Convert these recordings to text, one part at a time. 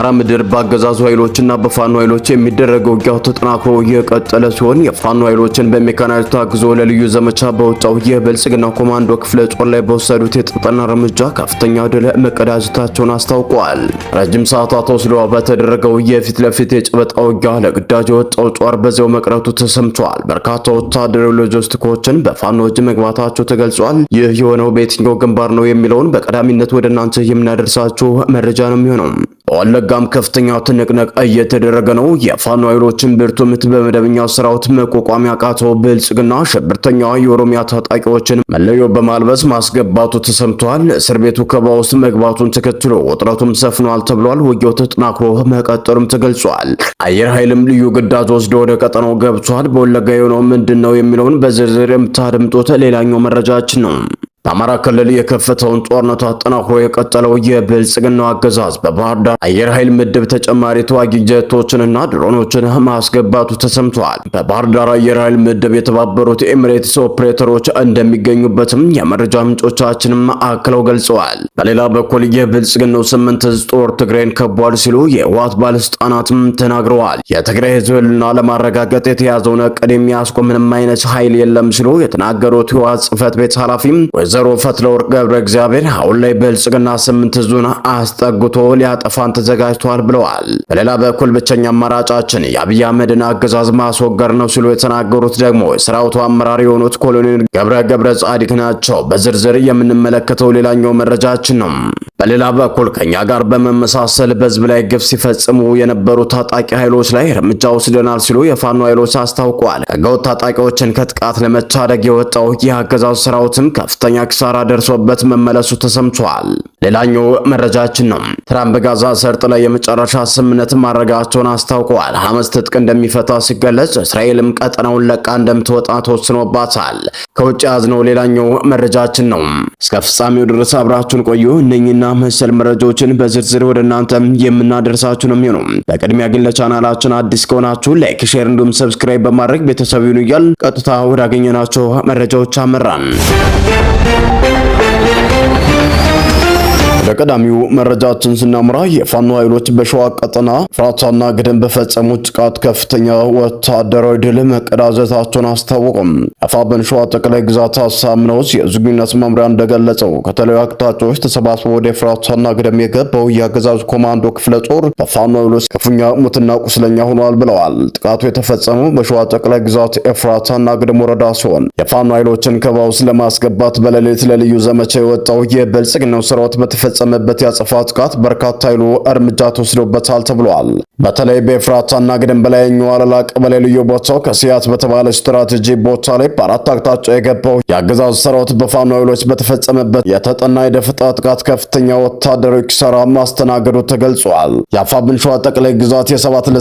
በአማራ ምድር በአገዛዙ ኃይሎችና በፋኖ ኃይሎች የሚደረገው ውጊያው ተጠናክሮ የቀጠለ ሲሆን የፋኖ ኃይሎችን በሜካናይዝድ ታግዞ ለልዩ ዘመቻ በወጣው የብልጽግና ኮማንዶ ክፍለ ጦር ላይ በወሰዱት የተጠና እርምጃ ከፍተኛ ድል መቀዳጀታቸውን አስታውቀዋል። ረጅም ሰዓታት ወስዶ በተደረገው የፊት ለፊት የጨበጣ ውጊያ ለግዳጅ የወጣው ጦር በዚያው መቅረቱ ተሰምቷል። በርካታ ወታደራዊ ሎጂስቲኮችን በፋኖ እጅ መግባታቸው ተገልጿል። ይህ የሆነው በየትኛው ግንባር ነው የሚለውን በቀዳሚነት ወደ እናንተ የምናደርሳችሁ መረጃ ነው የሚሆነው። በወለጋም ከፍተኛ ትንቅንቅ እየተደረገ ነው። የፋኖ ኃይሎችን ብርቱ ምት በመደበኛው ሰራዊት መቋቋም ያቃተው ብልጽግና ሽብርተኛ የኦሮሚያ ታጣቂዎችን መለዮ በማልበስ ማስገባቱ ተሰምቷል። እስር ቤቱ ከበባ ውስጥ መግባቱን ተከትሎ ውጥረቱም ሰፍኗል ተብሏል። ውጊያው ተጠናክሮ መቀጠሉም ተገልጿል። አየር ኃይልም ልዩ ግዳጅ ወስዶ ወደ ቀጠናው ገብቷል። በወለጋ የሆነው ምንድነው የሚለውን በዝርዝር የምታደምጡት ሌላኛው መረጃችን ነው። በአማራ ክልል የከፈተውን ጦርነት አጠናክሮ የቀጠለው የብልጽግናው አገዛዝ በባህር ዳር አየር ኃይል ምድብ ተጨማሪ ተዋጊ ጀቶችንና ድሮኖችን ማስገባቱ ተሰምቷል። በባህር ዳር አየር ኃይል ምድብ የተባበሩት ኤሚሬትስ ኦፕሬተሮች እንደሚገኙበትም የመረጃ ምንጮቻችንም አክለው ገልጸዋል። በሌላ በኩል የብልጽግናው 8 ዕዝ ጦር ትግራይን ከቧል ሲሉ የህወሓት ባለስልጣናትም ተናግረዋል። የትግራይ ህዝብ ህልውና ለማረጋገጥ የተያዘውን እቅድ የሚያስቆም ምንም አይነት ኃይል የለም ሲሉ የተናገሩት ህወሓት ጽህፈት ቤት ኃላፊም ወይዘሮ ፈትለወርቅ ገብረ እግዚአብሔር አሁን ላይ ብልጽግና 8 ዕዙን አስጠግቶ ሊያጠፋን ተዘጋጅቷል ብለዋል። በሌላ በኩል ብቸኛ አማራጫችን የአብይ አህመድን አገዛዝ ማስወገድ ነው ሲሉ የተናገሩት ደግሞ የሰራዊቱ አመራር የሆኑት ኮሎኔል ገብረ ጻዲቅ ናቸው። በዝርዝር የምንመለከተው ሌላኛው መረጃችን ነው። በሌላ በኩል ከኛ ጋር በመመሳሰል በህዝብ ላይ ግፍ ሲፈጽሙ የነበሩ ታጣቂ ኃይሎች ላይ እርምጃ ወስደናል ሲሉ የፋኖ ኃይሎች አስታውቀዋል። ህገወጥ ታጣቂዎችን ከጥቃት ለመታደግ የወጣው የአገዛዙ ሰራዊትም ከፍተኛ ኪሳራ ደርሶበት መመለሱ ተሰምቷል። ሌላኛው መረጃችን ነው። ትራምፕ በጋዛ ሰርጥ ላይ የመጨረሻ ስምምነት ማድረጋቸውን አስታውቀዋል። ሐማስ ትጥቅ እንደሚፈታ ሲገለጽ እስራኤልም ቀጠናውን ለቃ እንደምትወጣ ተወስኖባታል። ከውጭ ያዝነው ሌላኛው መረጃችን ነው። እስከ ፍጻሜው ድረስ አብራችሁን ቆዩ። እነኝና መሰል መረጃዎችን በዝርዝር ወደ እናንተ የምናደርሳችሁ ነው የሚሆነው። በቅድሚያ ግን ለቻናላችን አዲስ ከሆናችሁ ላይክ፣ ሼር እንዲሁም ሰብስክራይብ በማድረግ ቤተሰብ ይሁኑ እያል ቀጥታ ወዳገኘናቸው መረጃዎች አመራን። ለቀዳሚው መረጃችን ስናምራ የፋኖ ኃይሎች በሸዋ ቀጠና ፍራታና ግድም በፈጸሙት ጥቃት ከፍተኛ ወታደራዊ ድል መቀዳጀታቸውን አስታወቁም። አፋብኃኝ ሸዋ ጠቅላይ ግዛት አሳምነውት የዝግኙነት መምሪያ እንደገለጸው ከተለያዩ አቅጣጫዎች ተሰባስበው ወደ ፍራታና ግድም የገባው የአገዛዙ ኮማንዶ ክፍለ ጦር በፋኖ ኃይሎች ክፉኛ ሙትና ቁስለኛ ሆኗል ብለዋል። ጥቃቱ የተፈጸመው በሸዋ ጠቅላይ ግዛት ኤፍራታና ግድም ወረዳ ሲሆን የፋኖ ኃይሎችን ከበባ ውስጥ ለማስገባት በሌሊት ለልዩ ዘመቻ የወጣው የብልጽግናው ሰራዊት በተፈጸመበት ያጸፋ ጥቃት በርካታ ኃይሉ እርምጃ ተወስዶበታል ተብሏል። በተለይ በኤፍራታና ግድም በላይኛው አለላ ቀበሌ ልዩ ቦታው ከሲያት በተባለ ስትራቴጂ ቦታ ላይ በአራት አቅጣጫ የገባው የአገዛዙ ሰራዊት በፋኖ ኃይሎች በተፈጸመበት የተጠና የደፈጣ ጥቃት ከፍተኛ ወታደራዊ ኪሳራ ማስተናገዱ ተገልጿል። የአፋብኃኝ ሸዋ ጠቅላይ ግዛት የ7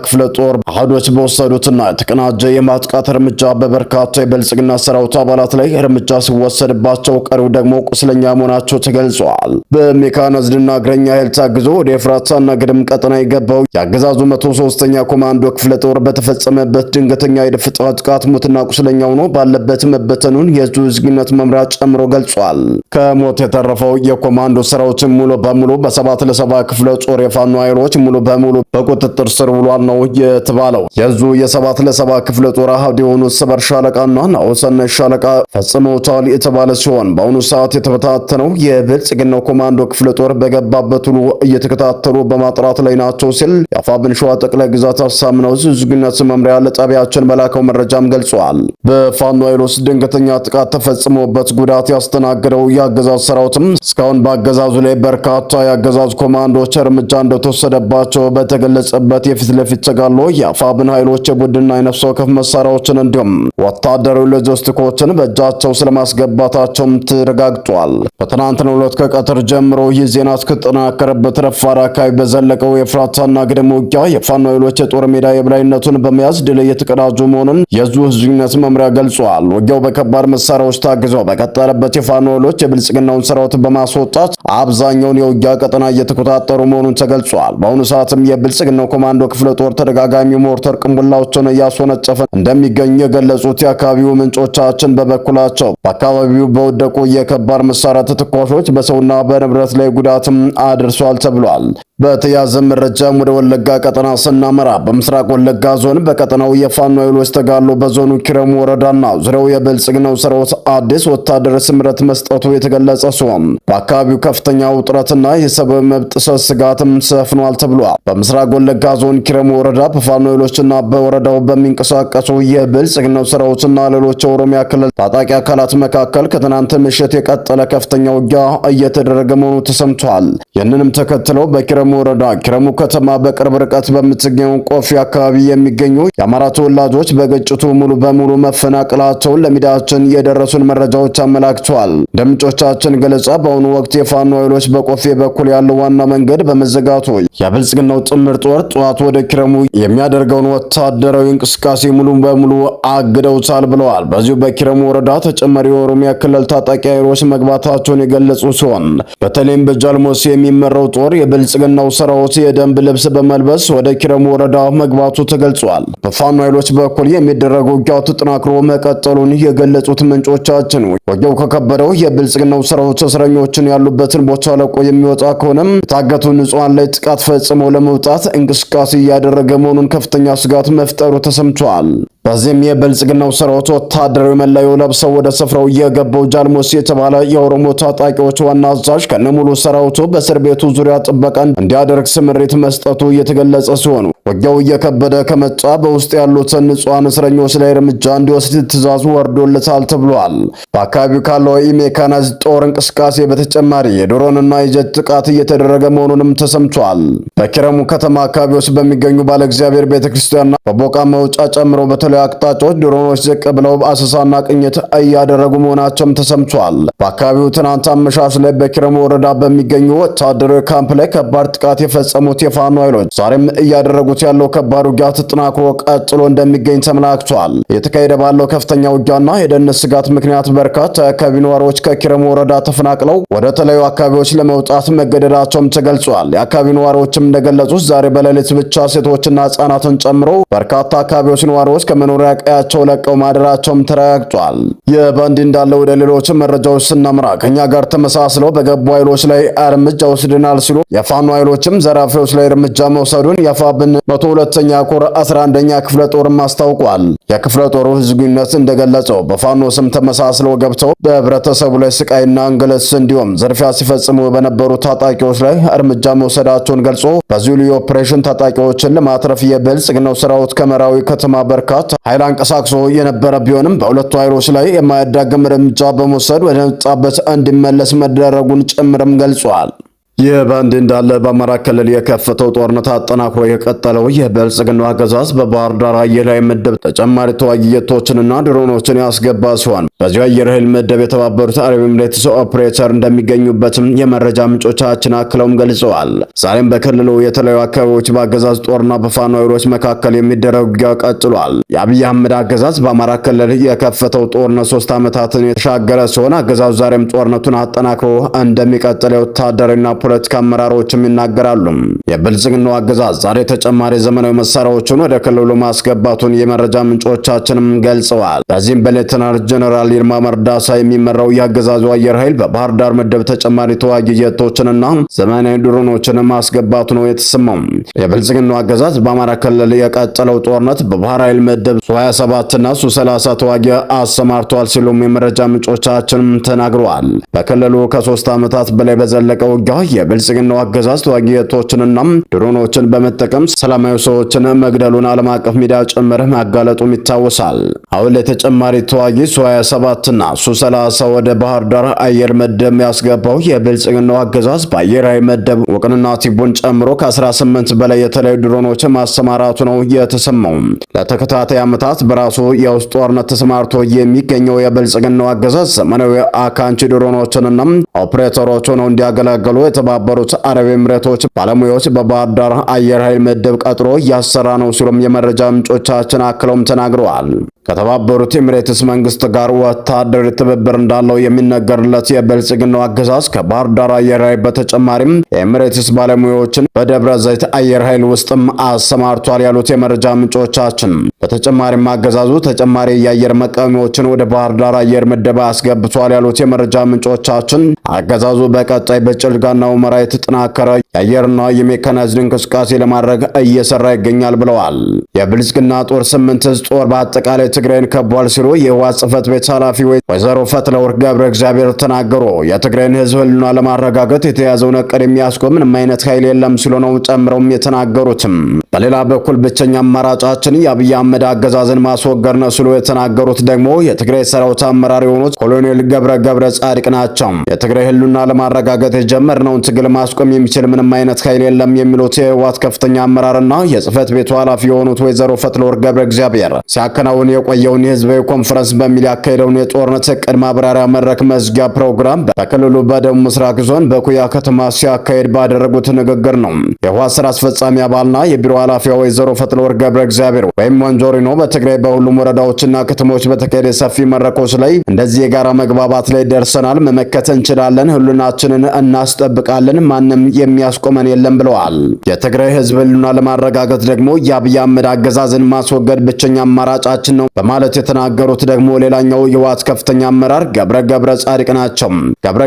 ክፍለ ጦር አህዶች በወሰዱትና የተቀናጀ የማጥቃት እርምጃ በበርካታ የብልጽግና ሰራዊት አባላት ላይ እርምጃ ሲወሰድባቸው፣ ቀሪው ደግሞ ቁስለኛ መሆናቸው ተገልጿል። በሜካናይዝድና እግረኛ ኃይል ታግዞ ወደ ኤፍራታና ግድም ቀጠና የገባው የአገዛዙ 103ኛ ኮማንዶ ክፍለ ጦር በተፈጸመበት ድንገተኛ የደፈጣ ጥቃት ሙትና ቁስለኛ ሆኖ ባለበት መበተኑን የህዝቡ ዝግጁነት መምሪያ ጨምሮ ገልጿል። ከሞት የተረፈው የኮማንዶ ሰራዊት ሙሉ በሙሉ በ7 ክፍለ ጦር የፋኖ ኃይሎች ሙሉ በሙሉ በቁጥጥር ስር ውሏል ነው የተባለው። የህዝቡ የ7 ክፍለ ጦር አህድ የሆኑት ሰበር ሻለቃና ናኦሰናይ ሻለቃ ፈጽመውታል የተባለ ሲሆን በአሁኑ ሰዓት የተበታተነው የብልጽግናው ኮማንዶ ክፍለ ጦር በገባበት ሁሉ እየተከታተሉ በማጥራት ላይ ናቸው ሲል የአፋብኃኝ ሸዋ ጠቅላይ ግዛት አሳምነው ዝግጁነት መምሪያ ለጣቢያችን በላከው መረጃም ገልጿል። በፋኖ ኃይሎች ድንገተኛ ጥቃት ተፈጽሞበት ጉዳት ያስተናገደው የአገዛዙ ሰራዊትም እስካሁን በአገዛዙ ላይ በርካታ የአገዛዙ ኮማንዶዎች እርምጃ እንደተወሰደባቸው በተገለጸበት የፊት ለፊት ተጋድሎ የአፋብኃኝ ኃይሎች የቡድንና የነፍስ ወከፍ መሳሪያዎችን እንዲሁም ወታደራዊ ሎጂስቲኮችን በእጃቸው ስለማስገባታቸውም ተረጋግጧል። በትናንትናው ዕለት ከቀትር ጀምሮ ይህ ዜና እስከተጠናከረበት ረፋድ አካባቢ በዘለቀው የፍራታና ግድም ውጊያ የፋኖ ኃይሎች የጦር ሜዳ የበላይነቱን በመያዝ ድል እየተቀዳጁ መሆኑን የህዝቡ ዝግጁነት መምሪያ ገልጿል። ውጊያው በከባድ መሳሪያዎች ታግዘው በቀጠለበት የፋኖ ኃይሎች የብልጽግናውን ሰራዊት በማስወጣት አብዛኛውን የውጊያ ቀጠና እየተቆጣጠሩ መሆኑን ተገልጿል። በአሁኑ ሰዓትም የብልጽግናው ኮማንዶ ክፍለ ጦር ተደጋጋሚ ሞርተር ቅንቡላዎችን እያስወነጨፈ እንደሚገኝ የገለጹት የአካባቢው ምንጮቻችን በበኩላቸው በአካባቢው በወደቁ የከባድ መሳሪያ ተተኳሾች በሰውና በንብረት ንብረት ላይ ጉዳትም አድርሷል ተብሏል። በተያዘ መረጃም ወደ ወለጋ ቀጠና ስናመራ በምስራቅ ወለጋ ዞን በቀጠናው የፋኖ ኃይሎች ተጋድሎ በዞኑ ኪረሙ ወረዳና ዙሪያው የብልጽግናው ሰራዊት አዲስ ወታደራዊ ስምረት መስጠቱ የተገለጸ ሲሆን በአካባቢው ከፍተኛ ውጥረትና የሰብአዊ መብት ጥሰት ስጋትም ሰፍኗል ተብሏል። በምስራቅ ወለጋ ዞን ኪረሙ ወረዳ በፋኖ ኃይሎችና በወረዳው በሚንቀሳቀሱ የብልጽግናው ሰራዊትና ሌሎች የኦሮሚያ ክልል ታጣቂ አካላት መካከል ከትናንት ምሽት የቀጠለ ከፍተኛ ውጊያ እየተደረገ መሆኑ ተሰምቷል። ይህንንም ተከትለው በኪረሙ ወረዳ ኪረሙ ከተማ በቅርብ ርቀት በምትገኘው ቆፊ አካባቢ የሚገኙ የአማራ ተወላጆች በግጭቱ ሙሉ በሙሉ መፈናቀላቸውን ለሚዲያችን የደረሱን መረጃዎች አመላክተዋል። እንደ ምንጮቻችን ገለጻ በአሁኑ ወቅት የፋኖ ኃይሎች በቆፊ በኩል ያለው ዋና መንገድ በመዘጋቱ የብልጽግናው ጥምር ጦር ጠዋት ወደ ኪረሙ የሚያደርገውን ወታደራዊ እንቅስቃሴ ሙሉ በሙሉ አግደውታል ብለዋል። በዚሁ በኪረሙ ወረዳ ተጨማሪ የኦሮሚያ ክልል ታጣቂ ኃይሎች መግባታቸውን የገለጹ ሲሆን በተለይም በጃልሞስ የሚመራው ጦር የብልጽግናው ሰራዊት የደንብ ልብስ በመልበስ ወደ ኪረሙ ወረዳ መግባቱ ተገልጿል። በፋኖ ኃይሎች በኩል የሚደረገው ውጊያው ተጠናክሮ መቀጠሉን የገለጹት ምንጮቻችን ውጊያው ከከበደው የብልጽግናው ሰራዊት እስረኞችን ያሉበትን ቦታ ለቆ የሚወጣ ከሆነም የታገቱ ንጹሃን ላይ ጥቃት ፈጽመው ለመውጣት እንቅስቃሴ እያደረገ መሆኑን ከፍተኛ ስጋት መፍጠሩ ተሰምቷል። በዚህም የብልጽግናው ሰራዊት ወታደራዊ መለዮ ለብሰው ወደ ስፍራው የገባው ጃልሞስ የተባለ የኦሮሞ ታጣቂዎች ዋና አዛዥ ከነሙሉ ሰራዊቱ በእስር ቤቱ ዙሪያ ጥበቃ እንዲያደርግ ስምሪት መስጠቱ የተገለጸ ሲሆን ውጊያው እየከበደ ከመጣ በውስጥ ያሉትን ንጹሃን እስረኞች ላይ እርምጃ እንዲወስድ ትዕዛዙ ወርዶለታል ተብሏል። በአካባቢው ካለው የሜካናይዝድ ጦር እንቅስቃሴ በተጨማሪ የድሮንና የጀት ጥቃት እየተደረገ መሆኑንም ተሰምቷል። በኪረሙ ከተማ አካባቢዎች በሚገኙ ባለ እግዚአብሔር ቤተክርስቲያንና በቦቃ መውጫ ጨምሮ በተለያዩ አቅጣጫዎች ድሮኖች ዝቅ ብለው አሰሳና ቅኝት እያደረጉ መሆናቸውም ተሰምቷል። በአካባቢው ትናንት አመሻሽ ላይ በኪረሙ ወረዳ በሚገኙ ወታደራዊ ካምፕ ላይ ከባድ ጥቃት የፈጸሙት የፋኖ ኃይሎች ዛሬም እያደረጉት ያለው ከባድ ውጊያ ተጠናክሮ ቀጥሎ እንደሚገኝ ተመላክቷል። የተካሄደ ባለው ከፍተኛ ውጊያና የደህንነት ስጋት ምክንያት በርካታ የአካባቢ ነዋሪዎች ከኪረሙ ወረዳ ተፈናቅለው ወደ ተለያዩ አካባቢዎች ለመውጣት መገደዳቸውም ተገልጿል። የአካባቢ ነዋሪዎችም እንደገለጹት ዛሬ በሌሊት ብቻ ሴቶችና ህጻናትን ጨምሮ በርካታ አካባቢዎች ነዋሪዎች ከመኖሪያ ቀያቸው ለቀው ማደራቸውም ተረጋግጧል። ይህ በእንዲህ እንዳለ ወደ ሌሎች መረጃዎች ስናምራ ከኛ ጋር ተመሳስለው በገቡ ኃይሎች ላይ እርምጃ ወስደናል ሲሉ የፋኖ ኃይሎችም ዘራፊዎች ላይ እርምጃ መውሰዱን የፋብን 102ኛ ኮር 11ኛ ክፍለ ጦርም አስታውቋል። የክፍለ ጦሩ ህዝብ ግንኙነት እንደገለጸው በፋኖ ስም ተመሳስለው ገብተው በህብረተሰቡ ላይ ስቃይና እንግልት እንዲሁም ዝርፊያ ሲፈጽሙ በነበሩ ታጣቂዎች ላይ እርምጃ መውሰዳቸውን ገልጾ በዚሁ ልዩ ኦፕሬሽን ታጣቂዎችን ለማትረፍ የብልጽግናው ሰራዊት ከመራዊ ከተማ በርካታ ኃይል አንቀሳቅሶ የነበረ ቢሆንም በሁለቱ ኃይሎች ላይ የማያዳግም እርምጃ በመውሰድ ወደ መጣበት እንዲመለስ መደረጉን ጭምርም ገልጿል። ይህ በእንዲህ እንዳለ በአማራ ክልል የከፈተው ጦርነት አጠናክሮ የቀጠለው የብልጽግናው አገዛዝ በባህር ዳር አየር ኃይል ምድብ ተጨማሪ ተዋጊ ጀቶችንና ድሮኖችን ያስገባ ሲሆን በዚሁ አየር ኃይል ምድብ የተባበሩት አረብ ኤሚሬትስ ኦፕሬተር እንደሚገኙበትም የመረጃ ምንጮቻችን አክለውም ገልጸዋል። ዛሬም በክልሉ የተለያዩ አካባቢዎች በአገዛዝ ጦርና በፋኖ ኃይሎች መካከል የሚደረግ ውጊያ ቀጥሏል። የአብይ አህመድ አገዛዝ በአማራ ክልል የከፈተው ጦርነት 3 ዓመታትን የተሻገረ ሲሆን አገዛዙ ዛሬም ጦርነቱን አጠናክሮ እንደሚቀጥል የወታደርና ፖለቲካ አመራሮችም ይናገራሉ። የብልጽግናው አገዛዝ ዛሬ ተጨማሪ ዘመናዊ መሳሪያዎችን ወደ ክልሉ ማስገባቱን የመረጃ ምንጮቻችንም ገልጸዋል። በዚህም በሌተናል ጀነራል ይልማ መርዳሳ የሚመራው የአገዛዙ አየር ኃይል በባህር ዳር ምድብ ተጨማሪ ተዋጊ ጀቶችንና ዘመናዊ ድሮኖችን ማስገባቱ ነው የተሰማው። የብልጽግናው አገዛዝ በአማራ ክልል የቀጠለው ጦርነት በባህር ኃይል ምድብ ሱ-27 እና ሱ-30 ተዋጊ አሰማርቷል ሲሉም የመረጃ ምንጮቻችንም ተናግረዋል። በክልሉ ከ3 ዓመታት በላይ በዘለቀው ውጊያ የብልጽግናው አገዛዝ ተዋጊ ጀቶችንና ድሮኖችን በመጠቀም ሰላማዊ ሰዎችን መግደሉን ዓለም አቀፍ ሚዲያ ጭምር ማጋለጡም ይታወሳል። አሁን ለተጨማሪ ተዋጊ ሱ-27 እና ሱ-30 ወደ ባህር ዳር አየር ምድብ ያስገባው የብልጽግናው አገዛዝ በአየር ኃይል ምድብ ወቅንና ቲቡን ጨምሮ ከ18 በላይ የተለያዩ ድሮኖችን ማሰማራቱ ነው የተሰማው። ለተከታታይ ዓመታት በራሱ የውስጥ ጦርነት ተሰማርቶ የሚገኘው የብልጽግናው አገዛዝ ዘመናዊ አካንቺ ድሮኖችንና ኦፕሬተሮች ሆነው እንዲያገለግሉ የተባበሩት አረብ ኤሚሬቶች ባለሙያዎች በባህር ዳር አየር ኃይል ምድብ ቀጥሮ እያሰራ ነው ሲሉም የመረጃ ምንጮቻችን አክለውም ተናግረዋል። ከተባበሩት ኤሚሬትስ መንግስት ጋር ወታደራዊ ትብብር እንዳለው የሚነገርለት የብልጽግናው አገዛዝ ከባህር ዳር አየር ኃይል በተጨማሪም የኤሚሬትስ ባለሙያዎችን በደብረ ዘይት አየር ኃይል ውስጥም አሰማርቷል ያሉት የመረጃ ምንጮቻችን፣ በተጨማሪም አገዛዙ ተጨማሪ የአየር መቃወሚያዎችን ወደ ባህር ዳር አየር ምደባ አስገብቷል ያሉት የመረጃ ምንጮቻችን አገዛዙ በቀጣይ በጭልጋና ሁመራ የተጠናከረ የአየርና የሜካናይዝድ እንቅስቃሴ ለማድረግ እየሰራ ይገኛል ብለዋል። የብልጽግና ጦር 8 ዕዝ ጦር በአጠቃላይ ትግራይን ከቧል ሲሉ የህወሓት ጽሕፈት ቤት ኃላፊ ወይዘሮ ፈትለወርቅ ገብረ እግዚአብሔር ተናገሩ። የትግራይን ህዝብ ህልውና ለማረጋገጥ የተያዘውን ዕቅድ የሚያስቆም ምንም አይነት ኃይል የለም ሲሉ ነው ጨምረውም የተናገሩትም። በሌላ በኩል ብቸኛ አማራጫችን የአብይ አህመድ አገዛዝን ማስወገድ ነው ሲሉ የተናገሩት ደግሞ የትግራይ ሰራዊት አመራር የሆኑት ኮሎኔል ገብረ ጻድቅ ናቸው። የትግራይ ህልውና ለማረጋገጥ የጀመርነውን ትግል ማስቆም የሚችል ምንም አይነት ኃይል የለም የሚሉት የህወሓት ከፍተኛ አመራርና የጽሕፈት ቤቱ ኃላፊ የሆኑት ወይዘሮ ፈትለወርቅ ገብረ እግዚአብሔር ሲያከናውን የቆየውን የህዝባዊ ኮንፈረንስ በሚል ያካሄደውን የጦርነት ዕቅድ ማብራሪያ መድረክ መዝጊያ ፕሮግራም በክልሉ በደቡብ ምስራቅ ዞን በኩያ ከተማ ሲያካሄድ ባደረጉት ንግግር ነው። የህወሓት ስራ አስፈጻሚ አባልና የቢሮ ኃላፊዋ ወይዘሮ ፈትለወርቅ ገብረ እግዚአብሔር ወይም ሞንጆሪኖ በትግራይ በሁሉም ወረዳዎችና ከተሞች በተካሄደ ሰፊ መድረኮች ላይ እንደዚህ የጋራ መግባባት ላይ ደርሰናል፣ መመከት እንችላለን፣ ህልውናችንን እናስጠብቃለን፣ ማንም የሚያስቆመን የለም ብለዋል። የትግራይ ህዝብ ህልውና ለማረጋገጥ ደግሞ የአብይ አህመድ አገዛዝን ማስወገድ ብቸኛ አማራጫችን ነው በማለት የተናገሩት ደግሞ ሌላኛው የህወሓት ከፍተኛ አመራር ገብረ ጻድቅ ናቸው።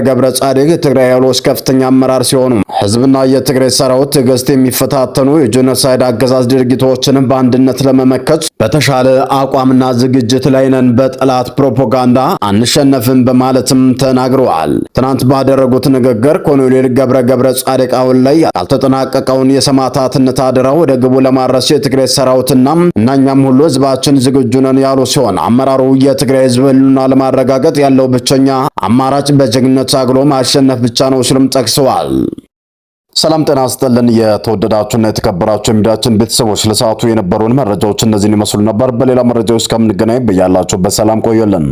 ገብረ ጻድቅ የትግራይ ኃይሎች ከፍተኛ አመራር ሲሆኑ ህዝብና የትግራይ ሰራዊት ትዕግስት የሚፈታተኑ የጄኖሳይድ አገዛዝ ድርጊቶችን በአንድነት ለመመከት በተሻለ አቋምና ዝግጅት ላይ ነን፣ በጠላት ፕሮፓጋንዳ አንሸነፍም በማለትም ተናግረዋል። ትናንት ባደረጉት ንግግር ኮሎኔል ገብረ ጻድቅ አሁን ላይ ያልተጠናቀቀውን የሰማዕታትነት አደራ ወደ ግቡ ለማድረስ የትግራይ ሰራዊትና እናኛም ሁሉ ህዝባችን ዝግጁ ነን ያሉ ሲሆን አመራሩ የትግራይ ህዝብ ህልውና ለማረጋገጥ ያለው ብቸኛ አማራጭ በጀግንነት ታግሎ ማሸነፍ ብቻ ነው ሲሉም ጠቅሰዋል። ሰላም ጤና ይስጥልን። የተወደዳችሁና የተከበራችሁ የሚዲያችን ቤተሰቦች ለሰዓቱ የነበሩን መረጃዎች እነዚህን ይመስሉ ነበር። በሌላ መረጃዎች እስከምንገናኝ በያላችሁበት ሰላም ቆዩልን።